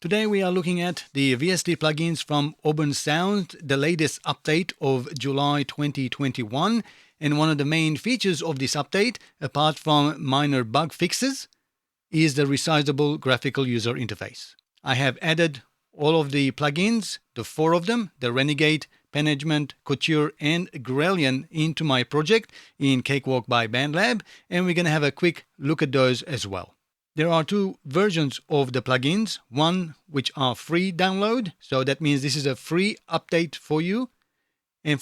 Today we are looking at the VST plugins from Auburn Sound, the latest update of July 2021. And one of the main features of this update, apart from minor bug fixes, is the resizable graphical user interface. I have added all of the plugins, the 4 of them, the Renegade, Panagement, Couture, and Graillon into my project in Cakewalk by BandLab, and we're going to have a quick look at those as well. There are 2 versions of the plugins, one which are free download, so that means this is a free update for you, and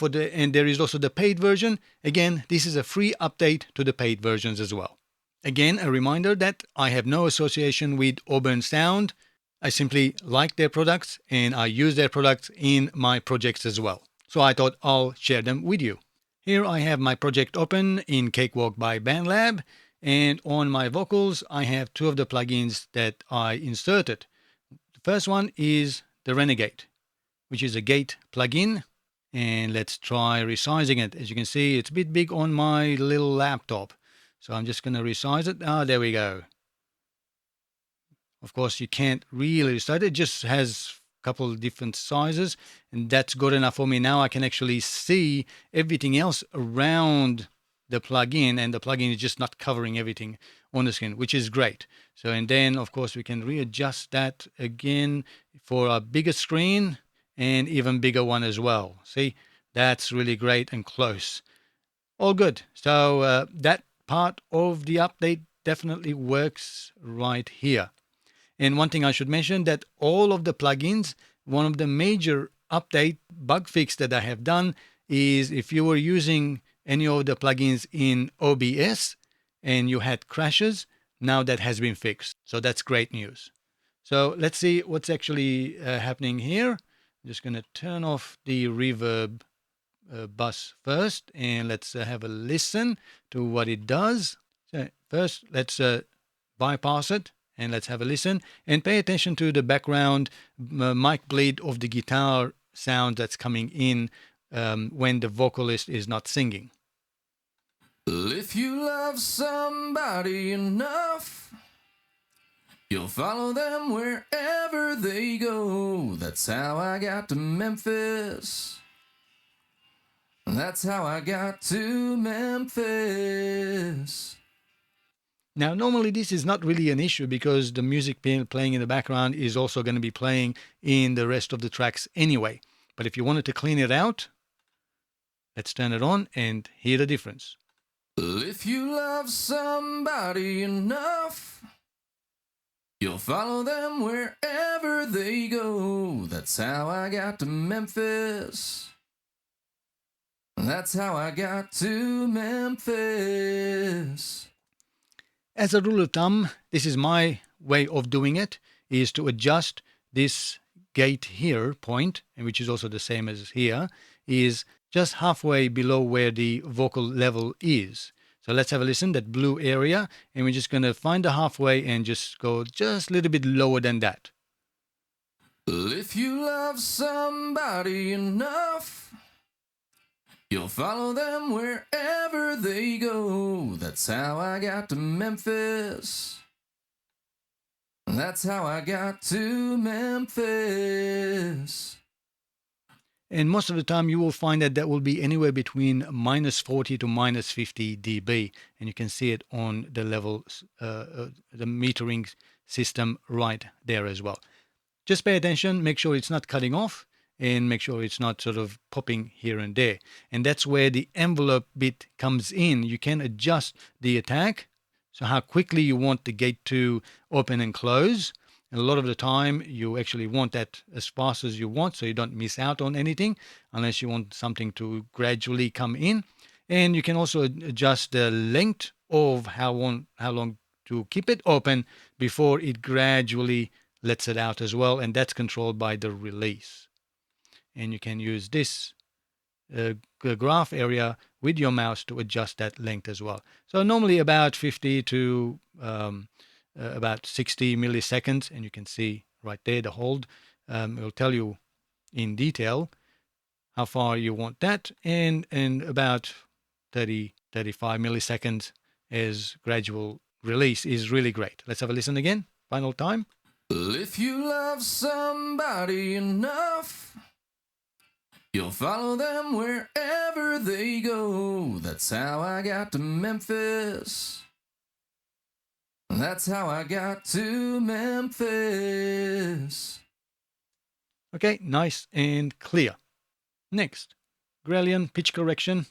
there is also the paid version. Again, this is a free update to the paid versions as well. Again, a reminder that I have no association with Auburn Sound. I simply like their products and I use their products in my projects as well. So I thought I'll share them with you. Here I have my project open in Cakewalk by BandLab, and on my vocals I have 2 of the plugins that I inserted. The first one is the Renegade, which is a gate plugin, and let's try resizing it. As you can see, it's a bit big on my little laptop, so I'm just going to resize it. There we go. Of course, you can't really resize it. It just has a couple of different sizes, and that's good enough for me. Now I can actually see everything else around the plugin, and the plugin is just not covering everything on the screen, which is great. So, and then of course we can readjust that again for a bigger screen and even bigger one as well. See, that's really great and close. All good. So that part of the update definitely works right here. And one thing I should mention, that all of the plugins, one of the major update bug fix that I have done is if you were using any of the plugins in OBS and you had crashes, now that has been fixed. So that's great news. So let's see what's actually happening here. I'm just going to turn off the reverb bus first, and let's have a listen to what it does. So first, let's bypass it, and let's have a listen and pay attention to the background mic bleed of the guitar sound that's coming in when the vocalist is not singing. If you love somebody enough, you'll follow them wherever they go. That's how I got to Memphis. That's how I got to Memphis. Now, normally this is not really an issue because the music playing in the background is also going to be playing in the rest of the tracks anyway. But if you wanted to clean it out, let's turn it on and hear the difference. If you love somebody enough, you'll follow them wherever they go. That's how I got to Memphis. That's how I got to Memphis. As a rule of thumb, this is my way of doing it, is to adjust this gate here point, and which is also the same as here, is just halfway below where the vocal level is. So let's have a listen, that blue area, and we're just going to find the halfway and just go just a little bit lower than that. If you love somebody enough, you'll follow them wherever they go. That's how I got to Memphis. That's how I got to Memphis. And most of the time you will find that will be anywhere between -40 to -50 dB. And you can see it on the level, the metering system right there as well. Just pay attention, make sure it's not cutting off, and make sure it's not sort of popping here and there. And that's where the envelope bit comes in. You can adjust the attack, so how quickly you want the gate to open and close. And a lot of the time you actually want that as fast as you want, so you don't miss out on anything unless you want something to gradually come in. And you can also adjust the length of how long to keep it open before it gradually lets it out as well, and that's controlled by the release. And you can use this graph area with your mouse to adjust that length as well. So normally about 50 to about 60 milliseconds, and you can see right there the hold. It will tell you in detail how far you want that, and about 35 milliseconds as gradual release is really great. Let's have a listen again, final time. If you love somebody enough, you'll follow them wherever they go. That's how I got to Memphis. That's how I got to Memphis. Okay, nice and clear. Next, Graillon pitch correction.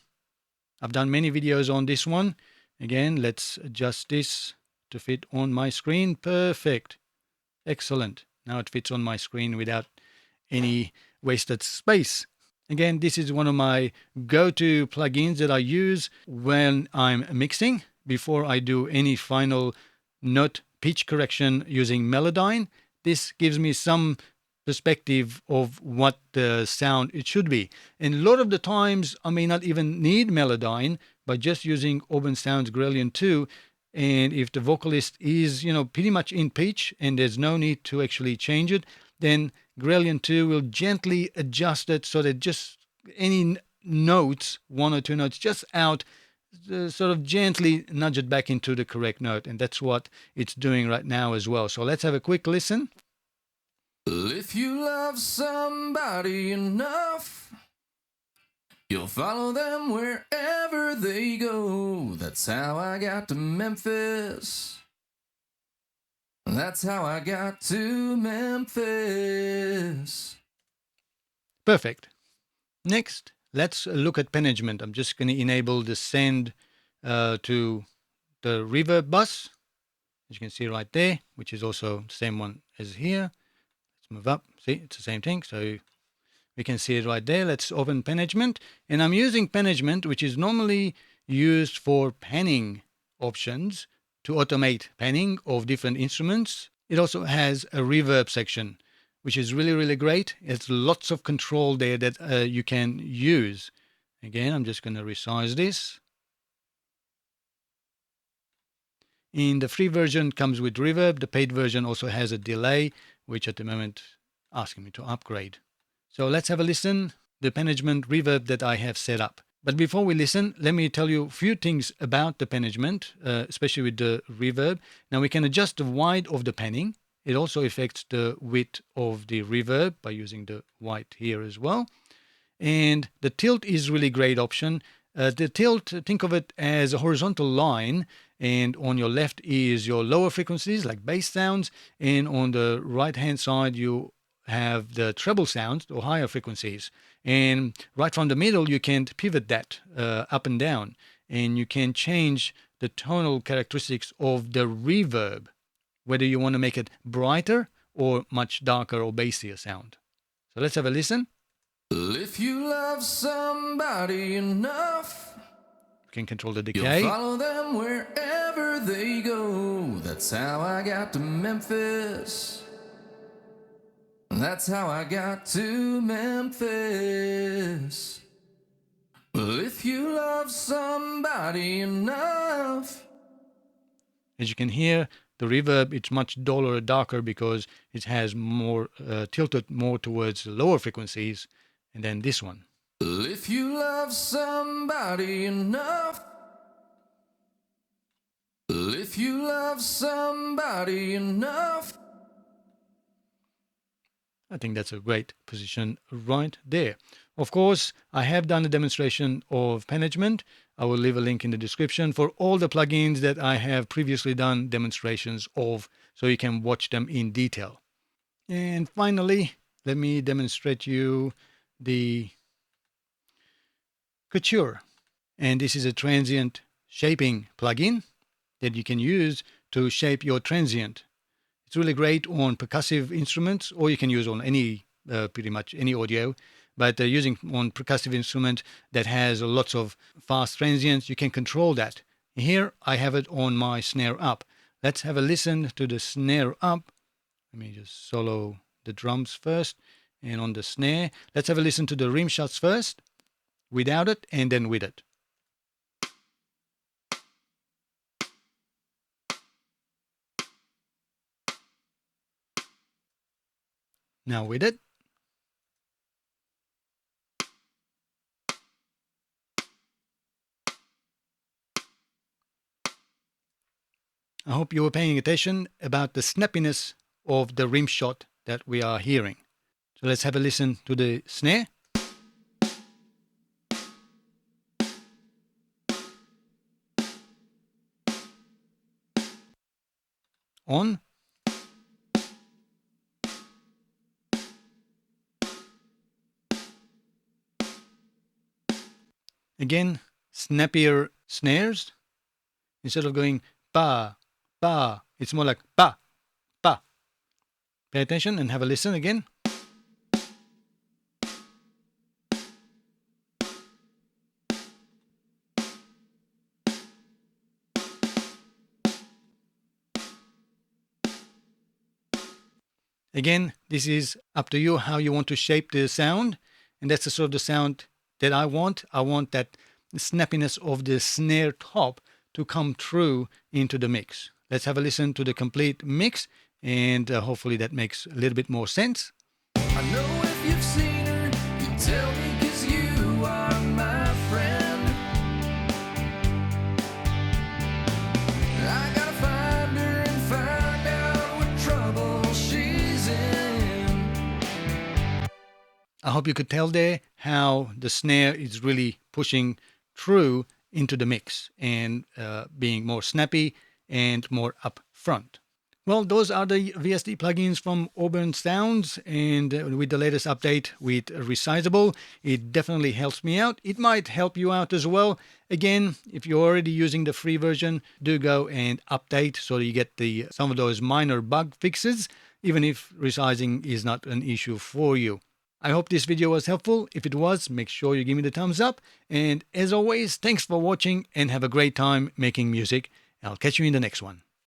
I've done many videos on this one. Again, let's adjust this to fit on my screen. Perfect. Excellent. Now it fits on my screen without any wasted space. Again, this is one of my go-to plugins that I use when I'm mixing before I do any final note pitch correction using Melodyne. This gives me some perspective of what the sound it should be. And a lot of the times I may not even need Melodyne by just using Auburn Sound's Graillon 2. And if the vocalist is, pretty much in pitch and there's no need to actually change it, then Graillon 2 will gently adjust it so that just any notes, one or two notes just out, sort of gently nudge it back into the correct note. And that's what it's doing right now as well. So let's have a quick listen. If you love somebody enough, you'll follow them wherever they go. That's how I got to Memphis. That's how I got to Memphis. Perfect. Next, let's look at Panagement. I'm just going to enable the send to the reverb bus, as you can see right there, which is also the same one as here. Let's move up. See, it's the same thing. So we can see it right there. Let's open Panagement. And I'm using Panagement, which is normally used for panning options to automate panning of different instruments. It also has a reverb section, which is really, really great. It's lots of control there that you can use. Again, I'm just going to resize this. In the free version comes with reverb. The paid version also has a delay, which at the moment asking me to upgrade. So let's have a listen to the Panagement reverb that I have set up. But before we listen, let me tell you a few things about the Panagement, especially with the reverb. Now we can adjust the width of the panning. It also affects the width of the reverb by using the white here as well. And the tilt is really great option. The tilt, think of it as a horizontal line, and on your left is your lower frequencies like bass sounds, and on the right hand side you have the treble sounds or higher frequencies. And right from the middle you can pivot that up and down, and you can change the tonal characteristics of the reverb, whether you want to make it brighter or much darker or bassier sound. So let's have a listen. If you love somebody enough, You can control the decay. you'll follow them wherever they go. That's how I got to Memphis. That's how I got to Memphis. Well, if you love somebody enough. As you can hear, the reverb, it's much duller, darker because it has more tilted more towards the lower frequencies, and then this one. If you love somebody enough. If you love somebody enough. I think that's a great position right there. Of course, I have done a demonstration of Panagement. I will leave a link in the description for all the plugins that I have previously done demonstrations of, so you can watch them in detail. And finally, let me demonstrate you the Couture. And this is a transient shaping plugin that you can use to shape your transient. It's really great on percussive instruments, or you can use on any, pretty much any audio. But using on percussive instrument that has lots of fast transients, you can control that. Here I have it on my snare up. Let's have a listen to the snare up. Let me just solo the drums first. And on the snare, let's have a listen to the rim shots first, without it, and then with it. Now with it. I hope you were paying attention about the snappiness of the rim shot that we are hearing. So let's have a listen to the snare. On. Again, snappier snares. Instead of going ba, ba, it's more like ba, ba. Pay attention and have a listen again. Again, this is up to you how you want to shape the sound. And that's the sort of the sound that I want. I want that snappiness of the snare top to come through into the mix. Let's have a listen to the complete mix, and hopefully that makes a little bit more sense. I know if you've seen her, you tell me 'cause you are my friend. I gotta find her and find out what trouble she's in. I hope you could tell there how the snare is really pushing through into the mix and being more snappy and more up front. Well, those are the VST plugins from Auburn Sounds, and with the latest update with Resizable, it definitely helps me out. It might help you out as well. Again, if you're already using the free version, do go and update so you get some of those minor bug fixes, even if resizing is not an issue for you. I hope this video was helpful. If it was, make sure you give me the thumbs up. And as always, thanks for watching and have a great time making music. I'll catch you in the next one.